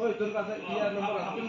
ওই তোর কাছে ইয়ার নম্বর আছে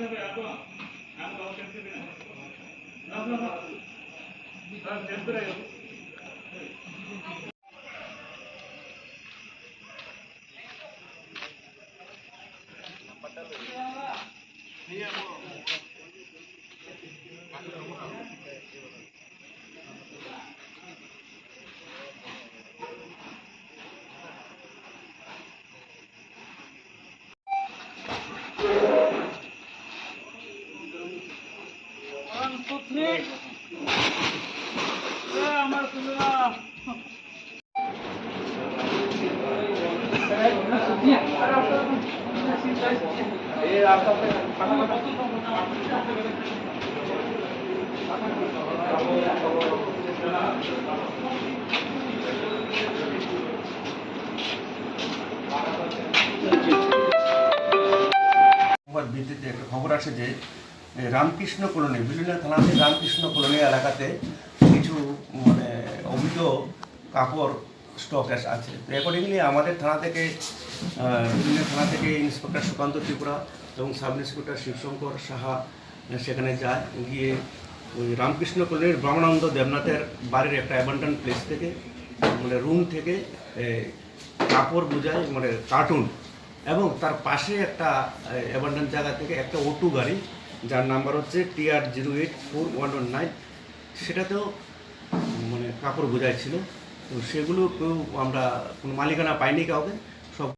আমার ভিত্তিতে একটা খবর আসে যে রামকৃষ্ণ কলোনি বিলুনিয়া থানাতে রামকৃষ্ণ কলোনি এলাকাতে কিছু মানে অবৈধ কাপড় স্টক আছে। তো অ্যাকর্ডিংলি আমাদের থানা থেকে বিলুনিয়া থানা থেকে ইন্সপেক্টর সুকান্ত ত্রিপুরা এবং সাব ইন্সপেক্টর শিবশঙ্কর সাহা সেখানে যায়, গিয়ে ওই রামকৃষ্ণ কলোনির ব্রহ্মানন্দ দেবনাথের বাড়ির একটা অ্যাবান্ডন প্লেস থেকে মানে রুম থেকে কাপড় বোঝায় মানে কার্টুন এবং তার পাশে একটা অ্যাবান্ডন জায়গা থেকে একটা অটো গাড়ি যার নাম্বার হচ্ছে TR 084119 সেটাতেও মানে কাপড় বোঝাই ছিল। তো সেগুলো কেউ আমরা কোনো মালিকানা পাইনি কাউকে।